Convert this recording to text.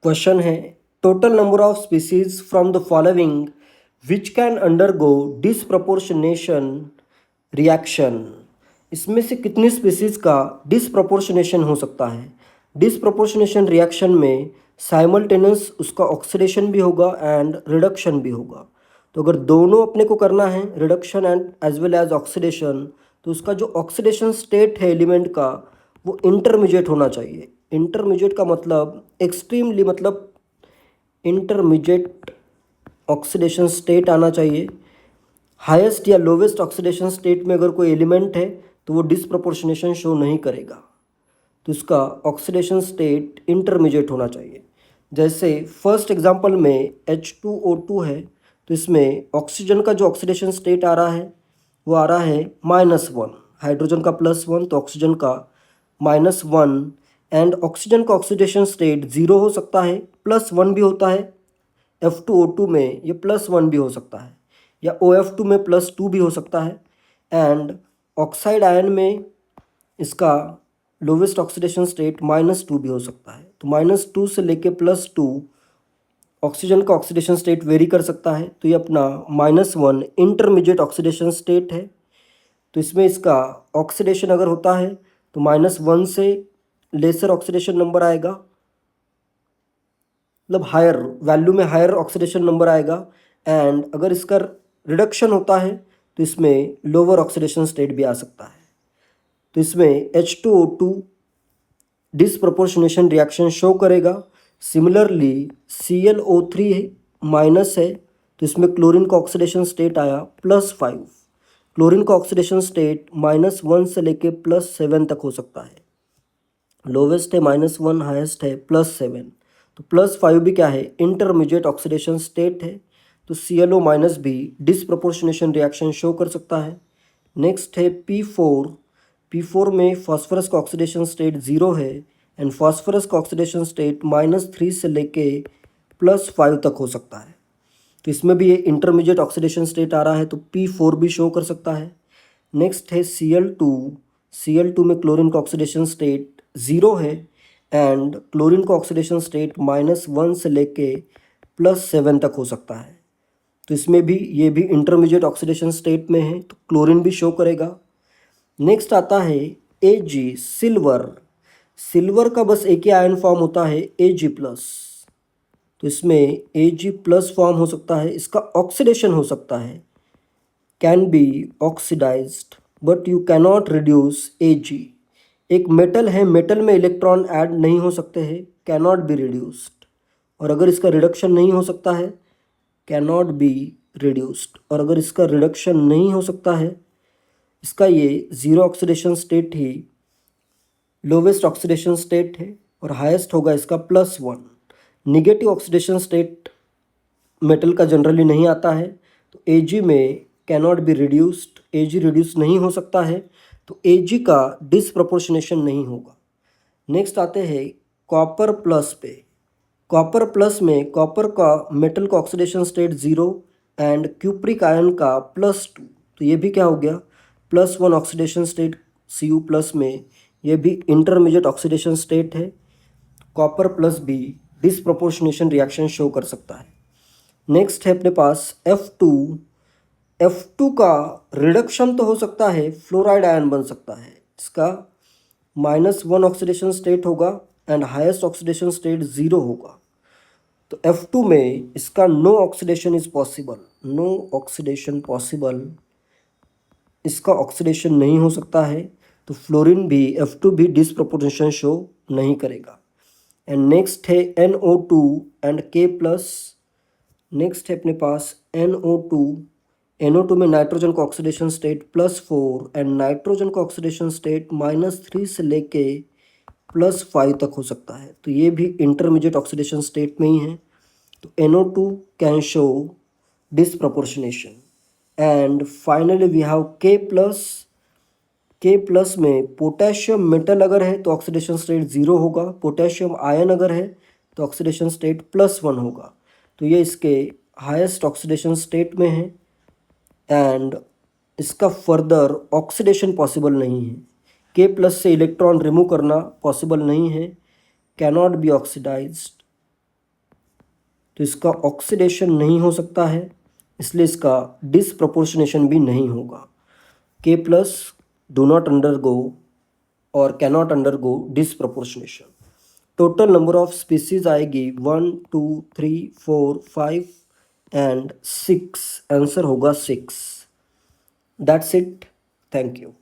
Question है total number of species from the following which can undergo disproportionation reaction. इसमें से कितनी species का डिसप्रपोर्शनेशन हो सकता है। डिसप्रपोर्शनेशन रिएक्शन में साइमल्टेनियस उसका ऑक्सीडेशन भी होगा एंड रिडक्शन भी होगा। तो अगर दोनों अपने को करना है reduction and as well as oxidation, तो उसका जो ऑक्सीडेशन स्टेट है एलिमेंट का वो इंटरमीडिएट होना चाहिए। इंटरमीडिएट का मतलब एक्सट्रीमली मतलब इंटरमीडिएट ऑक्सीडेशन स्टेट आना चाहिए। हाईएस्ट या लोवेस्ट ऑक्सीडेशन स्टेट में अगर कोई एलिमेंट है तो वो डिसप्रपोर्शनेशन शो नहीं करेगा, तो इसका ऑक्सीडेशन स्टेट इंटरमीडिएट होना चाहिए। जैसे फर्स्ट एग्जांपल में H2O2 है, तो इसमें ऑक्सीजन का जो ऑक्सीडेशन स्टेट आ रहा है वो आ रहा है -1, हाइड्रोजन का +1 तो ऑक्सीजन का -1, एंड ऑक्सीजन का ऑक्सीडेशन स्टेट 0 हो सकता है, +1 भी होता है। F2O2 में ये +1 भी हो सकता है, या OF2 में +2 भी हो सकता है। एंड ऑक्साइड आयन में इसका लोवेस्ट ऑक्सीडेशन स्टेट -2 भी हो सकता है। तो -2 से लेके +2 ऑक्सीजन का ऑक्सीडेशन स्टेट वेरी कर सकता है। तो ये अपना -1 इंटरमीडिएट ऑक्सीडेशन स्टेट है। तो इसमें इसका ऑक्सीडेशन अगर होता है तो -1 से लेसर ऑक्सीडेशन नंबर आएगा, मतलब हायर वैल्यू में हायर ऑक्सीडेशन नंबर आएगा। एंड अगर इसका रिडक्शन होता है तो इसमें लोअर ऑक्सीडेशन स्टेट भी आ सकता है। तो इसमें H2O2 डिसप्रपोर्शनेशन रिएक्शन शो करेगा। सिमिलरली ClO3 माइनस है, तो इसमें क्लोरीन का ऑक्सीडेशन स्टेट आया +5। क्लोरीन का ऑक्सीडेशन स्टेट -1 से लेके +7 तक हो सकता है। लोवेस्ट है -1, हाईएस्ट है +7। तो +5 भी क्या है, इंटरमीडिएट ऑक्सीडेशन स्टेट है। तो ClO- भी डिसप्रपोर्शनेशन रिएक्शन शो कर सकता है। नेक्स्ट है P4 में फॉस्फोरस का ऑक्सीडेशन स्टेट 0 है एंड फॉस्फोरस का ऑक्सीडेशन स्टेट -3 से लेके +5 तक हो सकता है। तो इसमें भी ये इंटरमीडिएट ऑक्सीडेशन स्टेट आ रहा है, तो P4 भी शो कर सकता है। नेक्स्ट है Cl2 में क्लोरीन का ऑक्सीडेशन स्टेट 0 है एंड क्लोरीन का ऑक्सीडेशन स्टेट -1 से लेके +7 तक हो सकता है। तो इसमें भी ये भी इंटरमीडिएट ऑक्सीडेशन स्टेट में है, तो क्लोरीन भी शो करेगा। नेक्स्ट आता है Ag सिल्वर का बस एक ही आयन फॉर्म होता है Ag+, तो इसमें Ag+ फॉर्म हो सकता है, इसका ऑक्सीडेशन हो सकता है, can be oxidized but you cannot reduce Ag। एक मेटल है, मेटल में इलेक्ट्रॉन ऐड नहीं हो सकते हैं, कैनॉट बी रिड्यूस्ड। और अगर इसका रिडक्शन नहीं हो सकता है, कैनॉट बी रिड्यूस्ड। और अगर इसका रिडक्शन नहीं हो सकता है, इसका ये ज़ीरो ऑक्सीडेशन स्टेट ही लोवेस्ट ऑक्सीडेशन स्टेट है और हाईएस्ट होगा इसका +1। निगेटिव ऑक्सीडेशन स्टेट मेटल का जनरली नहीं आता है, तो Ag में cannot be reduced, Ag reduce नहीं हो सकता है, तो Ag का डिसप्रपोर्शनेशन नहीं होगा। नेक्स्ट आते हैं कॉपर प्लस पे। कॉपर प्लस में कॉपर का मेटल का oxidation state 0 and cupric ion का +2, तो ये भी क्या हो गया, +1 ऑक्सीडेशन स्टेट Cu+ में, ये भी इंटरमीडिएट ऑक्सीडेशन स्टेट है। कॉपर प्लस भी डिसप्रपोर्शनेशन रिएक्शन शो कर सकता है। नेक्स्ट है अपने पास F2 का रिडक्शन तो हो सकता है, फ्लोराइड आयन बन सकता है, इसका -1 ऑक्सीडेशन स्टेट होगा एंड हाईएस्ट ऑक्सीडेशन स्टेट 0 होगा। तो F2 में इसका no oxidation is possible, no oxidation possible, इसका ऑक्सीडेशन नहीं हो सकता है। तो फ्लोरीन भी F2 भी डिसप्रपोर्शनेशन शो नहीं करेगा। एंड नेक्स्ट है NO2 एंड K+। नेक्स्ट है अपने पास NO2 में नाइट्रोजन का ऑक्सीडेशन स्टेट +4 एंड नाइट्रोजन का ऑक्सीडेशन स्टेट -3 से लेके +5 तक हो सकता है, तो ये भी इंटरमीडिएट ऑक्सीडेशन स्टेट में ही है। तो NO2 can show disproportionation. And finally we have K+ में पोटेशियम मेटल अगर है तो ऑक्सीडेशन स्टेट 0 होगा, पोटेशियम आयन अगर है तो ऑक्सीडेशन स्टेट +1 होगा। तो ये इसके हाईएस्ट ऑक्सीडेशन स्टेट में है एंड इसका फर्दर ऑक्सीडेशन पॉसिबल नहीं है। K+ से इलेक्ट्रॉन रिमूव करना पॉसिबल नहीं है, कैनॉट बी ऑक्सीडाइज्ड तो इसका ऑक्सीडेशन नहीं हो सकता है, इसलिए इसका डिसप्रपोर्शनेशन भी नहीं होगा। K plus do not undergo और cannot undergo disproportionation. Total number of species आएगी 1 2 3 4 5 एंड 6। आंसर होगा 6। That's it. Thank you.